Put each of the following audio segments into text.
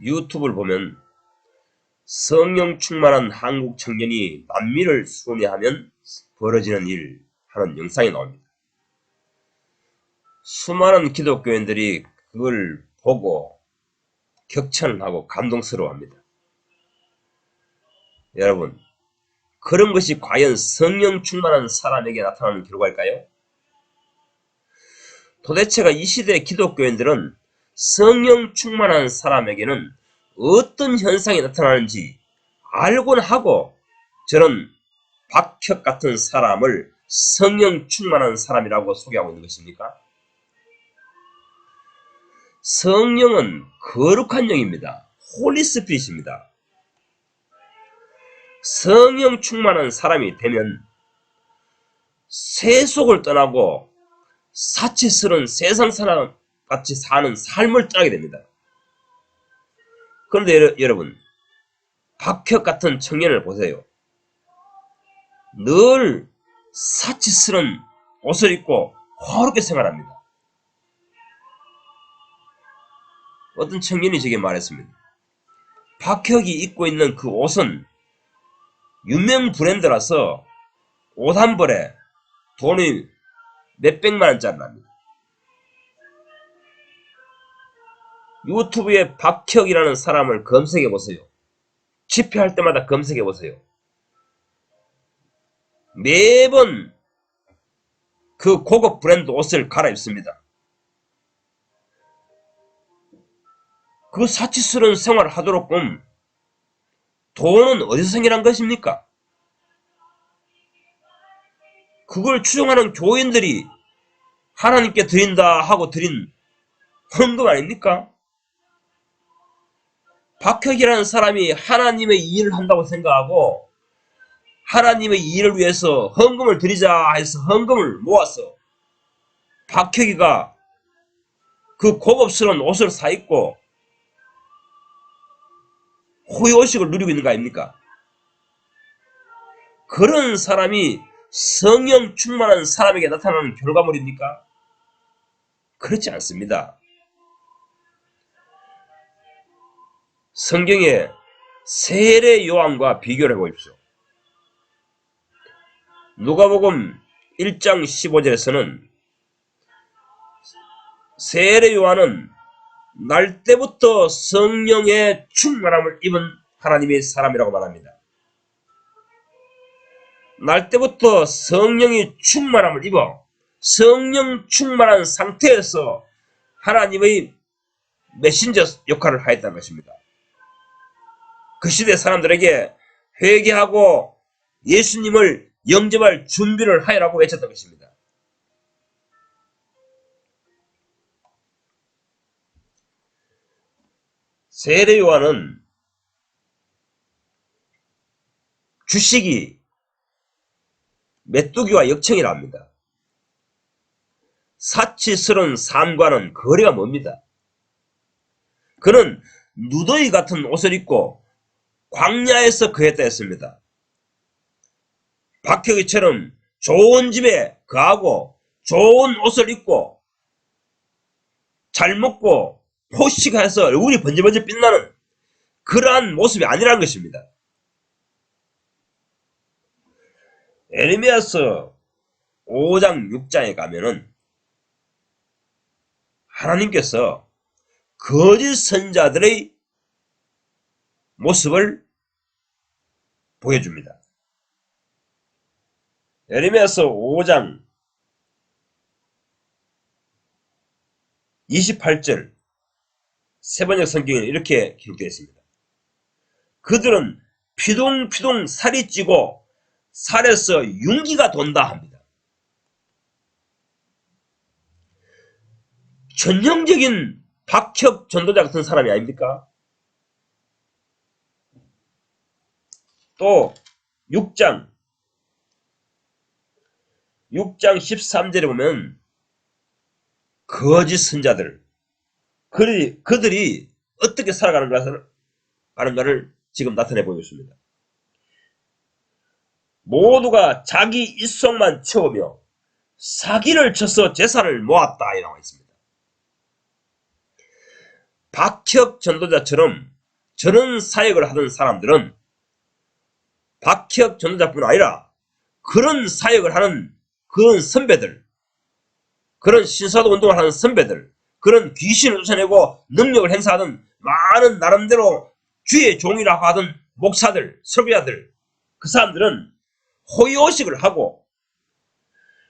유튜브를 보면 성령 충만한 한국 청년이 남미를 순회하면 벌어지는 일 하는 영상이 나옵니다. 수많은 기독교인들이 그걸 보고 격찬을 하고 감동스러워합니다. 여러분, 그런 것이 과연 성령 충만한 사람에게 나타나는 결과일까요? 도대체가 이 시대의 기독교인들은 성령 충만한 사람에게는 어떤 현상이 나타나는지 알곤 하고 저런 박혁 같은 사람을 성령 충만한 사람이라고 소개하고 있는 것입니까? 성령은 거룩한 영입니다. 홀리스피릿입니다. 성령 충만한 사람이 되면 세속을 떠나고 사치스러운 세상 사람 같이 사는 삶을 떠나게 됩니다. 그런데 여러분, 박혁 같은 청년을 보세요. 늘 사치스러운 옷을 입고 화롭게 생활합니다. 어떤 청년이 제게 말했습니다. 박혁이 입고 있는 그 옷은 유명 브랜드라서 옷 한 벌에 돈이 몇백만 원짜리랍니다. 유튜브에 박혁이라는 사람을 검색해 보세요. 집회할 때마다 검색해 보세요. 매번 그 고급 브랜드 옷을 갈아입습니다. 그 사치스러운 생활을 하도록 보면 돈은 어디서 생겨난 것입니까? 그걸 추종하는 교인들이 하나님께 드린다 하고 드린 헌금 아닙니까? 박혁이라는 사람이 하나님의 일을 한다고 생각하고 하나님의 일을 위해서 헌금을 드리자 해서 헌금을 모아서 박혁이가 그 고급스러운 옷을 사입고 호의호식을 누리고 있는 거 아닙니까? 그런 사람이 성령 충만한 사람에게 나타나는 결과물입니까? 그렇지 않습니다. 성경의 세례 요한과 비교를 해보십시오. 누가복음 1장 15절에서는 세례 요한은 날 때부터 성령의 충만함을 입은 하나님의 사람이라고 말합니다. 날 때부터 성령이 충만함을 입어 성령 충만한 상태에서 하나님의 메신저 역할을 하였다는 것입니다. 그 시대 사람들에게 회개하고 예수님을 영접할 준비를 하여라고 외쳤던 것입니다. 세례 요한은 주식이 메뚜기와 역청이라 합니다. 사치스러운 삶과는 거리가 멉니다. 그는 누더기 같은 옷을 입고 광야에서 거했다 했습니다. 박혁이처럼 좋은 집에 거하고 좋은 옷을 입고 잘 먹고 포식해서 얼굴이 번쩍번쩍 빛나는 그러한 모습이 아니라는 것입니다. 에레미야서 5장 6장에 가면은 하나님께서 거짓 선자들의 모습을 보여줍니다. 에레미야서 5장 28절 세번역 성경에 이렇게 기록되어 있습니다. 그들은 피동피동 살이 찌고 살에서 윤기가 돈다 합니다. 전형적인 박혁 전도자 같은 사람이 아닙니까? 또 6장 13절에 보면 거짓 선자들 그들이 어떻게 살아가는가를 지금 나타내 보이고 있습니다. 모두가 자기 입속만 채우며 사기를 쳐서 재산을 모았다 이라고 있습니다. 박혁 전도자처럼 저런 사역을 하던 사람들은 박혁 전도자뿐 아니라 그런 사역을 하는 그런 선배들, 그런 신사도 운동을 하는 선배들, 그런 귀신을 쫓아내고 능력을 행사하던 많은 나름대로 주의 종이라고 하던 목사들, 설교자들, 그 사람들은 호의호식을 하고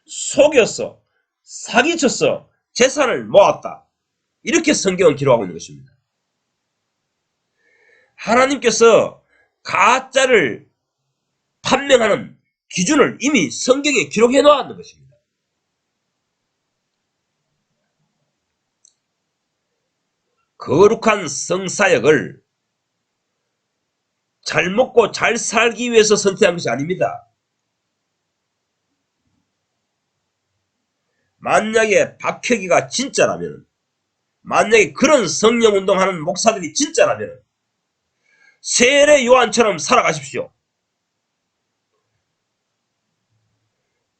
속였어, 사기쳤어, 재산을 모았다. 이렇게 성경은 기록하고 있는 것입니다. 하나님께서 가짜를 판명하는 기준을 이미 성경에 기록해 놓았는 것입니다. 거룩한 성사역을 잘 먹고 잘 살기 위해서 선택한 것이 아닙니다. 만약에 박혁이가 진짜라면, 만약에 그런 성령운동하는 목사들이 진짜라면 세례 요한처럼 살아가십시오.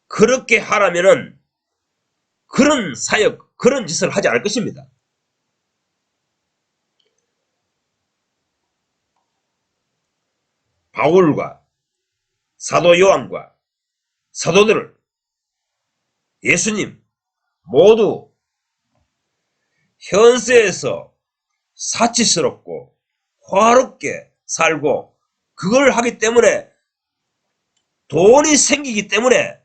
그렇게 하라면은 그런 사역, 그런 짓을 하지 않을 것입니다. 바울과 사도 요한과 사도들을 예수님 모두 현세에서 사치스럽고 화롭게 살고 그걸 하기 때문에 돈이 생기기 때문에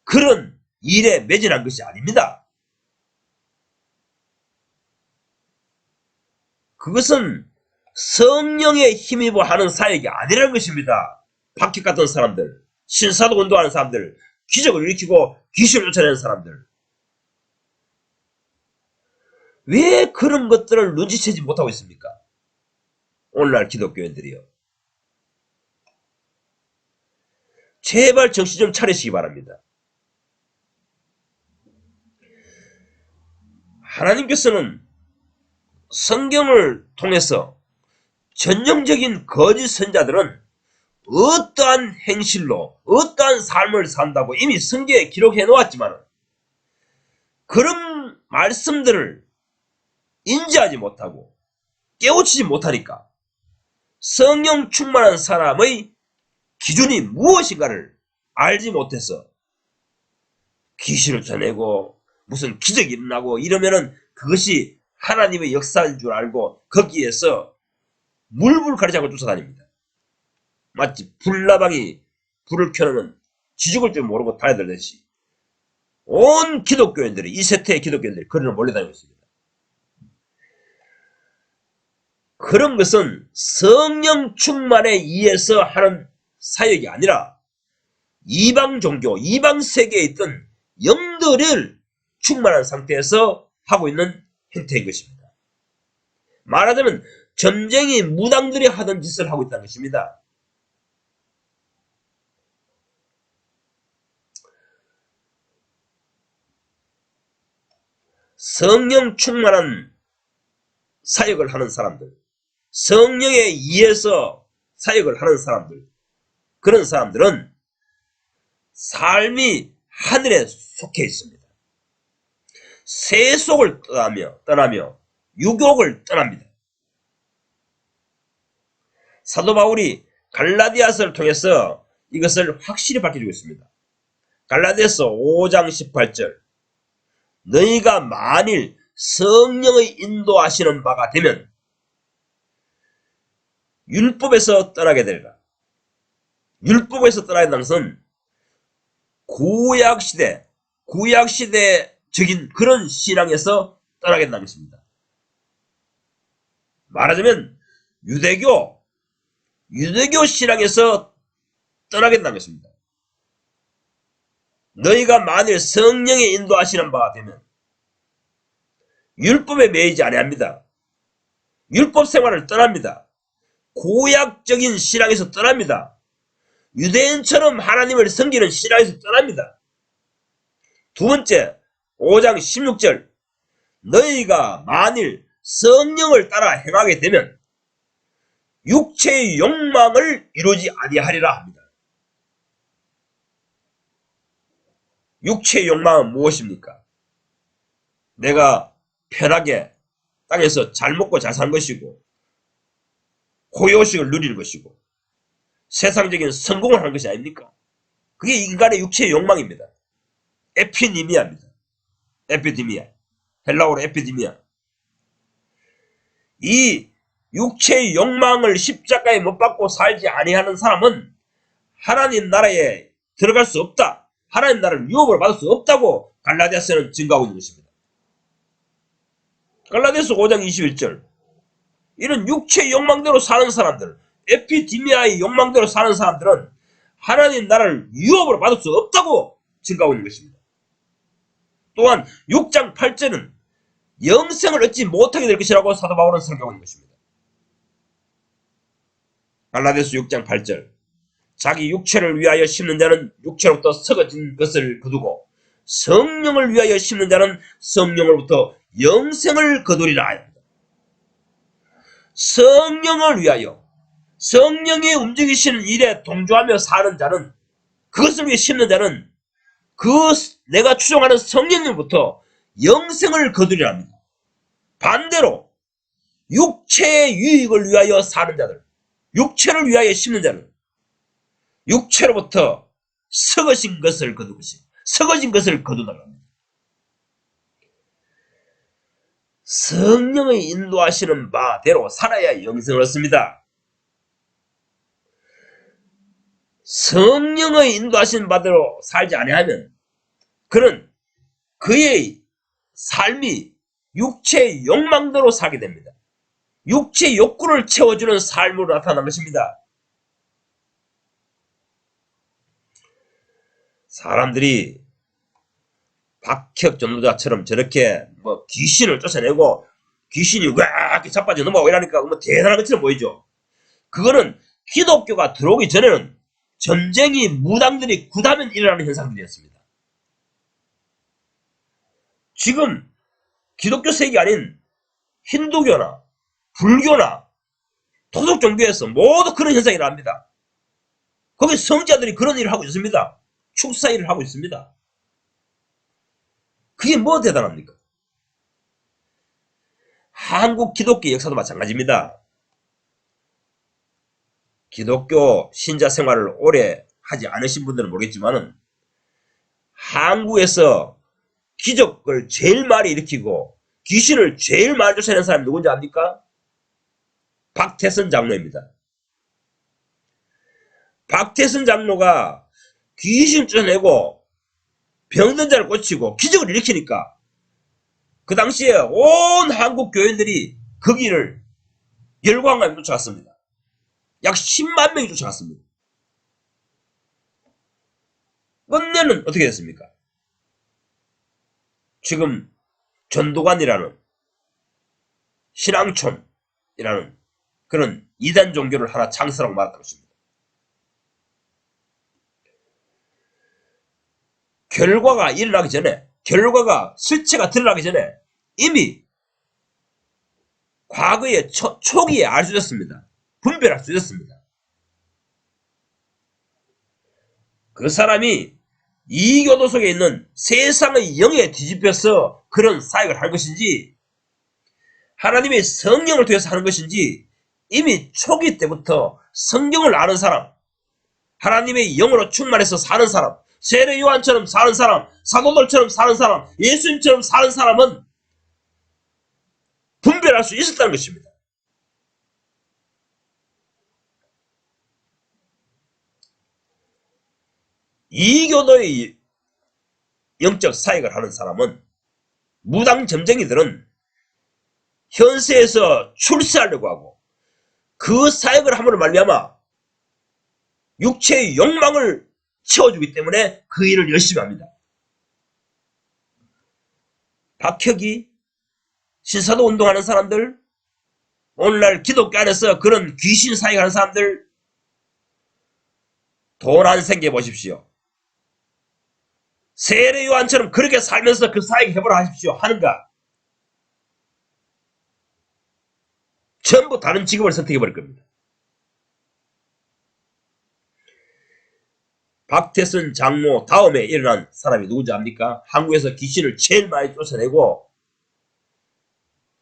그런 일에 매진한 것이 아닙니다. 그것은 성령에 힘입어 하는 사역이 아니라는 것입니다. 박혁 같은 사람들, 신사도 운동하는 사람들, 기적을 일으키고 귀신을 쫓아내는 사람들, 왜 그런 것들을 눈치채지 못하고 있습니까? 오늘날 기독교인들이요. 제발 정신 좀 차리시기 바랍니다. 하나님께서는 성경을 통해서 전형적인 거짓 선자들은 어떠한 행실로 어떠한 삶을 산다고 이미 성경에 기록해 놓았지만 그런 말씀들을 인지하지 못하고 깨우치지 못하니까 성령 충만한 사람의 기준이 무엇인가를 알지 못해서 귀신을 쫓아내고 무슨 기적이 일어나고 이러면은 그것이 하나님의 역사인 줄 알고 거기에서 물불 가리자고 쫓아다닙니다. 마치 불나방이 불을 켜놓으면 지죽을 줄 모르고 달려들듯이 온 기독교인들이, 이 세태의 기독교인들이 그리로 몰려다니고 있습니다. 그런 것은 성령 충만에 의해서 하는 사역이 아니라 이방 종교, 이방 세계에 있던 영들을 충만한 상태에서 하고 있는 행태인 것입니다. 말하자면 점쟁이 무당들이 하던 짓을 하고 있다는 것입니다. 성령 충만한 사역을 하는 사람들, 성령에 의해서 사역을 하는 사람들, 그런 사람들은 삶이 하늘에 속해 있습니다. 세속을 떠나며 유욕을 떠납니다. 사도 바울이 갈라디아서를 통해서 이것을 확실히 밝혀주고 있습니다. 갈라디아서 5장 18절 너희가 만일 성령의 인도하시는 바가 되면 율법에서 떠나게 되리라. 율법에서 떠나게 되는 것은 구약시대적인 그런 신앙에서 떠나게 된다는 것입니다. 말하자면 유대교 신앙에서 떠나게 된다는 것입니다. 너희가 만일 성령의 인도하시는 바가 되면 율법에 매이지 아니합니다. 율법 생활을 떠납니다. 구약적인 신앙에서 떠납니다. 유대인처럼 하나님을 섬기는 신앙에서 떠납니다. 두 번째, 5장 16절 너희가 만일 성령을 따라 행하게 되면 육체의 욕망을 이루지 아니하리라 합니다. 육체의 욕망은 무엇입니까? 내가 편하게 땅에서 잘 먹고 잘 사는 것이고 고요식을 누리는 것이고 세상적인 성공을 하는 것이 아닙니까? 그게 인간의 육체의 욕망입니다. 에피니미아입니다. 에피디미아. 헬라어로 에피디미아. 이 육체의 욕망을 십자가에 못 박고 살지 아니하는 사람은 하나님 나라에 들어갈 수 없다. 하나님 나라를 유업을 받을 수 없다고 갈라디아서는 증거하고 있는 것입니다. 갈라디아서 5장 21절. 이런 육체의 욕망대로 사는 사람들, 에피디미아의 욕망대로 사는 사람들은 하나님 나라를 유업으로 받을 수 없다고 증거하고 있는 것입니다. 또한 6장 8절은 영생을 얻지 못하게 될 것이라고 사도 바울은 설교하고 있는 것입니다. 갈라디아서 6장 8절. 자기 육체를 위하여 심는 자는 육체로부터 썩어진 것을 거두고 성령을 위하여 심는 자는 성령으로부터 영생을 거두리라. 성령을 위하여 성령이 움직이시는 일에 동조하며 사는 자는, 그것을 위해 심는 자는 그 내가 추종하는 성령님부터 영생을 거두리라 합니다. 반대로 육체의 유익을 위하여 사는 자들, 육체를 위하여 심는 자는 육체로부터 썩어진 것을 거두나가 합니다. 성령의 인도하시는 바대로 살아야 영생을 얻습니다. 성령의 인도하시는 바대로 살지 아니하면 그는 그의 삶이 육체의 욕망대로 살게 됩니다. 육체의 욕구를 채워주는 삶으로 나타나는 것입니다. 사람들이 박혁 전도자처럼 저렇게 귀신을 쫓아내고 귀신이 와 이렇게 자빠져 넘어가고 이러니까 대단한 것처럼 보이죠. 그거는 기독교가 들어오기 전에는 전쟁이 무당들이 굿하면 일어나는 현상들이었습니다. 지금 기독교 세계 아닌 힌두교나 불교나 토속 종교에서 모두 그런 현상이 일어납니다. 거기 성자들이 그런 일을 하고 있습니다. 축사 일을 하고 있습니다. 그게 뭐 대단합니까? 한국 기독교 역사도 마찬가지입니다. 기독교 신자 생활을 오래 하지 않으신 분들은 모르겠지만은 한국에서 기적을 제일 많이 일으키고 귀신을 제일 많이 쫓아내는 사람이 누군지 압니까? 박태선 장로입니다. 박태선 장로가 귀신 쫓아내고 병든 자를 고치고 기적을 일으키니까 그 당시에 온 한국 교인들이 그 길을 열광하며 쫓아갔습니다. 약 10만 명이 쫓아갔습니다. 끝내는 어떻게 됐습니까? 지금 전도관이라는 신앙촌이라는 그런 이단 종교를 하나 창설하고 말았다고 했습니다. 결과가 일어나기 전에, 결과가 실체가 드러나기 전에 이미 과거에 초기에 알 수 있었습니다. 분별할 수 있었습니다. 그 사람이 이교도 속에 있는 세상의 영에 뒤집혀서 그런 사역을 할 것인지 하나님의 성령을 통해서 하는 것인지 이미 초기 때부터 성경을 아는 사람, 하나님의 영으로 충만해서 사는 사람, 세례 요한처럼 사는 사람, 사도들처럼 사는 사람, 예수님처럼 사는 사람은 분별할 수 있었다는 것입니다. 이교도의 영적 사역을 하는 사람은 무당 점쟁이들은 현세에서 출세하려고 하고 그 사역을 함으로 말미암아 육체의 욕망을 채워주기 때문에 그 일을 열심히 합니다. 박혁이 신사도 운동하는 사람들, 오늘날 기독교 안에서 그런 귀신 사역하는 사람들 돈 안 생겨 보십시오. 세례 요한처럼 그렇게 살면서 그 사역 해보라 하십시오. 하는가? 전부 다른 직업을 선택해버릴 겁니다. 박태선 장로 다음에 일어난 사람이 누군지 압니까? 한국에서 귀신을 제일 많이 쫓아내고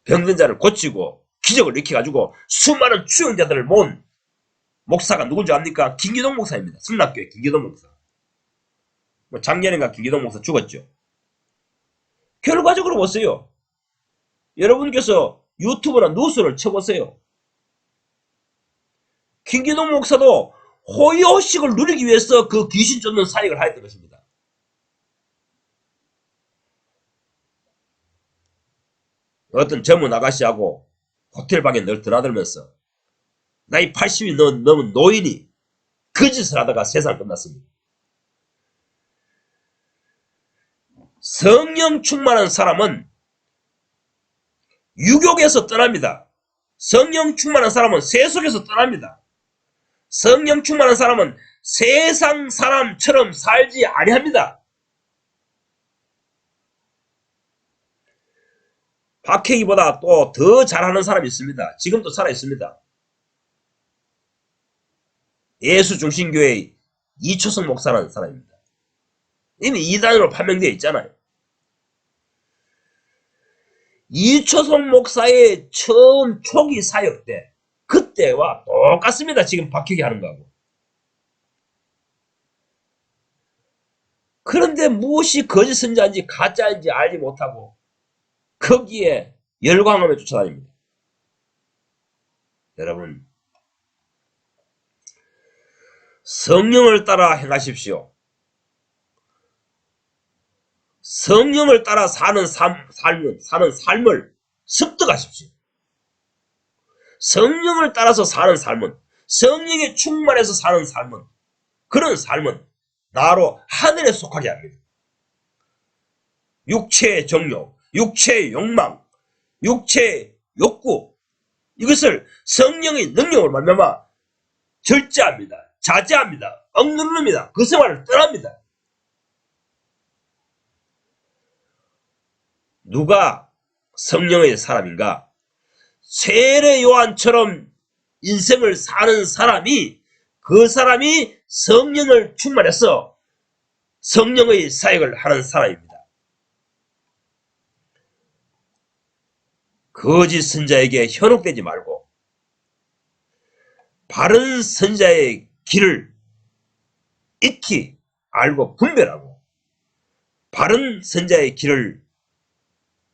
병든 자를 고치고 기적을 일으켜가지고 수많은 추영자들을 모은 목사가 누군지 압니까? 김기동 목사입니다. 성락교회 김기동 목사. 작년인가 김기동 목사 죽었죠. 결과적으로 보세요. 여러분께서 유튜브나 뉴스를 쳐보세요. 김기동 목사도 호의호식을 누리기 위해서 그 귀신 쫓는 사역을 하였던 것입니다. 어떤 젊은 아가씨하고 호텔방에 늘 드나들면서 나이 80이 넘은 노인이 그 짓을 하다가 세상 끝났습니다. 성령 충만한 사람은 유욕에서 떠납니다. 성령 충만한 사람은 세속에서 떠납니다. 성령 충만한 사람은 세상 사람처럼 살지 아니합니다. 박해기보다 또 더 잘하는 사람이 있습니다. 지금도 살아있습니다. 예수중심교회 이초성 목사라는 사람입니다. 이미 이단으로 판명되어 있잖아요. 이초성 목사의 처음 초기 사역 때 그때와 똑같습니다. 지금 박해기 하는 거하고. 그런데 무엇이 거짓 선자인지 가짜인지 알지 못하고 거기에 열광하며 쫓아다닙니다. 여러분, 성령을 따라 행하십시오. 성령을 따라 사는 삶을 습득하십시오. 성령을 따라서 사는 삶은, 성령에 충만해서 사는 삶은, 그런 삶은 나로 하늘에 속하게 합니다. 육체의 정욕, 육체의 욕망, 육체의 욕구, 이것을 성령의 능력을 말미암아 절제합니다. 자제합니다. 억누릅니다. 그 생활을 떠납니다. 누가 성령의 사람인가? 세례 요한처럼 인생을 사는 사람이, 그 사람이 성령을 충만해서 성령의 사역을 하는 사람입니다. 거짓 선자에게 현혹되지 말고 바른 선자의 길을 익히 알고 분별하고 바른 선자의 길을